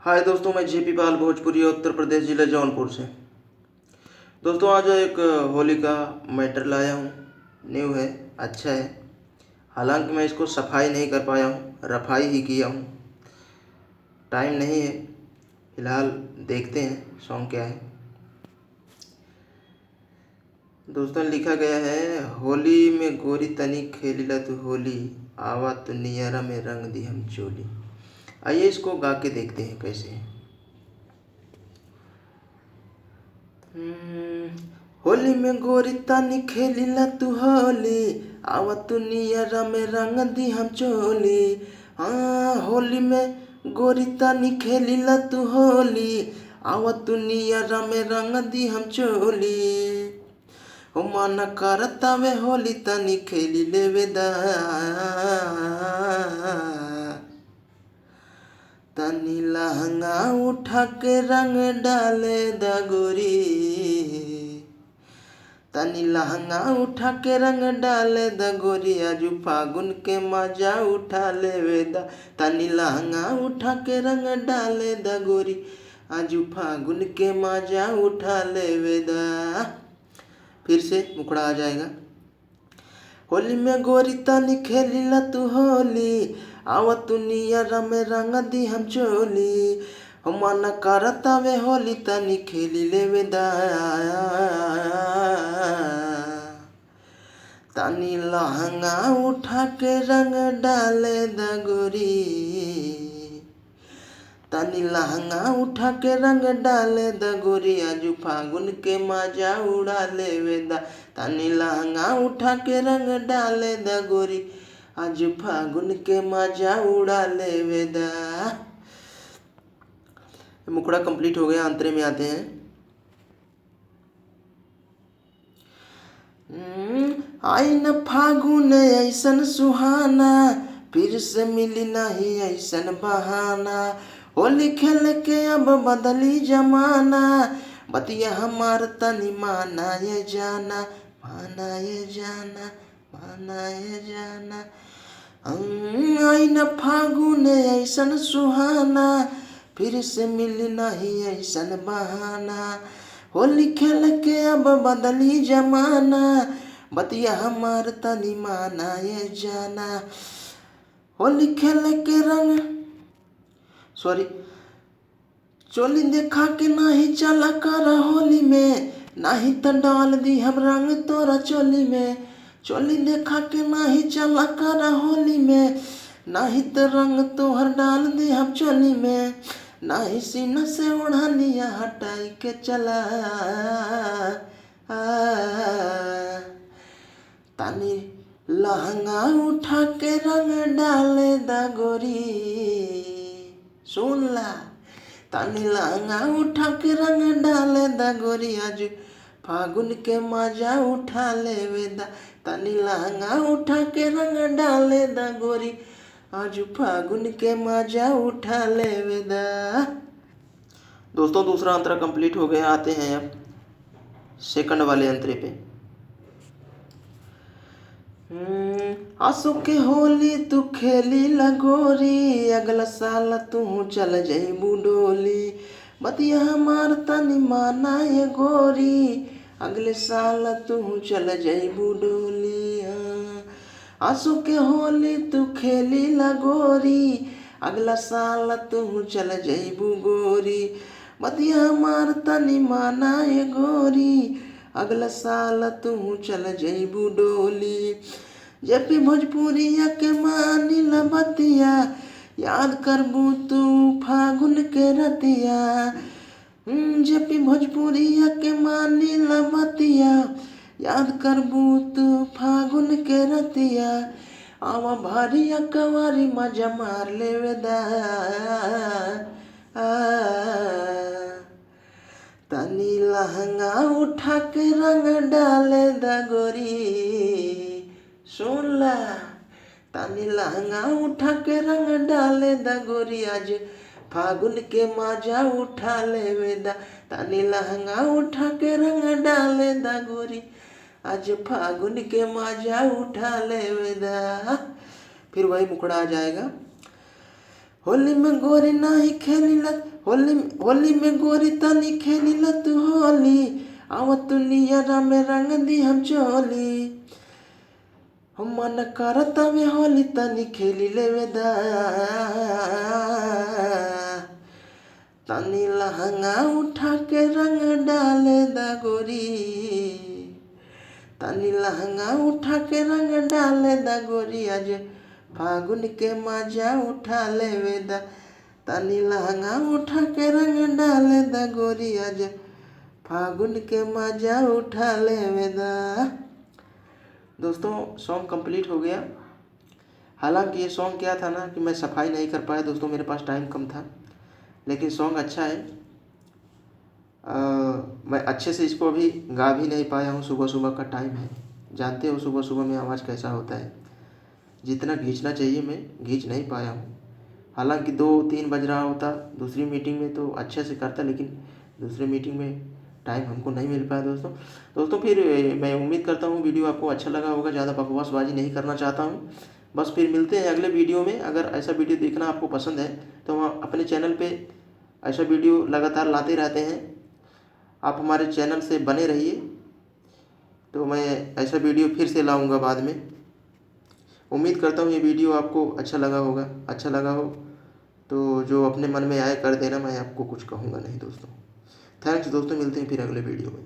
हाय दोस्तों, मैं जेपी पाल भोजपुरी उत्तर प्रदेश जिला जौनपुर से। दोस्तों आज एक होली का मैटर लाया हूँ। न्यू है, अच्छा है। हालांकि मैं इसको सफाई नहीं कर पाया हूँ, रफाई ही किया हूँ। टाइम नहीं है फिलहाल। देखते हैं सॉन्ग क्या है। दोस्तों लिखा गया है, होली में गोरी तनी खेलिला तू होली, आवा तू नियरा में रंग दी हम चोली। आइए इसको गा के देखते हैं कैसे है। होली में गोरी तानी खेलिला तू होली, आवा तू नियरा में रंग दी हम चोली। हाँ, होली में गोरी तानी खेलिला तू होली, आवा तू नियरा में रंग दी हम चोली। हो मन करता वे होली तनी खेली लेवे दा, तनी लहंगा उठा के रंग डाले दा गोरी, तनी लहंगा उठा के रंग डाले दा गोरी, आजू फागुन के मजा उठा लेवे दा। तनी लहंगा उठा के रंग डाले दा गोरी, आजू फागुन के मजा उठा लेवे दा। फिर से मुखड़ा आ जाएगा। होली में गोरी तनी खेलिला तू होली, आवा तू नियरा में रंग दी हम चोली। हो मन करता वे होली तनी खेली लेवे दा, तनी लहंगा उठा के रंग डाले दा गोरी, तनी लहंगा उठा के रंग डाले दा गोरी, आजू फागुन के मजा उड़ा लेवे दा। तनी लहंगा उठा के रंग डाले दा गोरी, आज फागुन के मजा उड़ा लेवे दा। मुखड़ा कंप्लीट हो गया, अंतरे में आते हैं। आई न फागुन ऐसन सुहाना, फिर से मिली नहीं ऐसन बहाना। होली खेल के अब बदली जमाना, बतिया हमार तनी माना ये जाना, माना ये जाना, माना ये जाना। आई न फागुन ऐसन सुहाना, फिर से मिली नहीं ऐसन बहाना। होली खेल के अब बदली जमाना, बतिया हमार तनी माना ये जाना। होली खेल के रंग चोली देखा के नाही चला कर होली में, नाही तो डाल दी हम रंग तोरा चोली में। चोली देखा के नाही चला कर होली में, नाही तो रंग तोहर डाल दी हम चोली में। नाही सीना से ओढ़निया हटाई के चला, तनी लहंगा उठा के रंग डाले दा गोरी, सुन ला। तनी लहंगा उठा के रंग डाले दा गोरी, आज फागुन के मजा उठा लेवे दा। तनी लहंगा उठा के रंग डाले दा गोरी, आज फागुन के मजा उठा लेवे दा। दोस्तों दूसरा अंतरा कंप्लीट हो गया। आते हैं अब सेकंड वाले अंतरे पे। आंसू के होली तू खेली लगोरी, अगला साल तू चल जइबू डोली। बतिया हमार तनी माना ये गोरी, अगले साल तू चल जइबू डोली। आंसू के होली तू खेली लगोरी, अगला साल तू चल जइबू गोरी। बतिया हमार तनी माना ये गोरी, अगला साल तू चल जइबू डोली। जेपी भोजपुरिया के मानी बतिया, याद करबू तू फागुन के रतिया। जेपी भोजपुरिया के मानी बतिया, याद करबू तू फागुन के रतिया। आवा भारिया कवारी मजा मार लेवे दा, तनी लहंगा उठा के रंग डाले दा गोरी, सुन ला। तनी लहंगा उठा के रंग डाले दा गोरी, आज फागुन के मजा उठा लेवे दा। तनी लहंगा उठा के रंग डाले दा गोरी, आज फागुन के मजा उठा लेवे दा। फिर वही मुखड़ा आ जाएगा। होली में गोरी नाही खेलिला, होली में गोरी तनी खेलिला तू होली, आव तू नियरा में रंग दी हम चोली। हम मन करता में होली तनी खेली लेवे दा, तनी लहंगा उठा के रंग डाले दा गोरी, तनी लहंगा उठा के रंग डाले दा गोरी, आज फागुन के मजा उठा लेवे दा, तनी लहंगा उठा के रंग डाले दा गोरी, आज फागुन के मजा उठा लेवे दा। दोस्तों सॉन्ग कंप्लीट हो गया। हालांकि ये सॉन्ग क्या था ना कि मैं सफाई नहीं कर पाया दोस्तों, मेरे पास टाइम कम था, लेकिन सॉन्ग अच्छा है। मैं अच्छे से इसको अभी गा भी नहीं पाया हूँ, सुबह सुबह का टाइम है, जानते हो सुबह सुबह में आवाज़ कैसा होता है, जितना खींचना चाहिए मैं खींच नहीं पाया हूँ। हालांकि 2-3 बज रहा होता दूसरी मीटिंग में तो अच्छे से करता, लेकिन दूसरी मीटिंग में टाइम हमको नहीं मिल पाया दोस्तों। फिर मैं उम्मीद करता हूँ वीडियो आपको अच्छा लगा होगा, ज़्यादा बकवासबाजी नहीं करना चाहता हूँ। बस फिर मिलते हैं अगले वीडियो में। अगर ऐसा वीडियो देखना आपको पसंद है तो हम अपने चैनल पे ऐसा वीडियो लगातार लाते रहते हैं, आप हमारे चैनल से बने रहिए, तो मैं ऐसा वीडियो फिर से लाऊंगा बाद में। उम्मीद करता हूँ ये वीडियो आपको अच्छा लगा होगा। अच्छा लगा हो तो जो अपने मन में आए कर देना, मैं आपको कुछ कहूँगा नहीं दोस्तों। थैंक्स दोस्तों, मिलते हैं फिर अगले वीडियो में।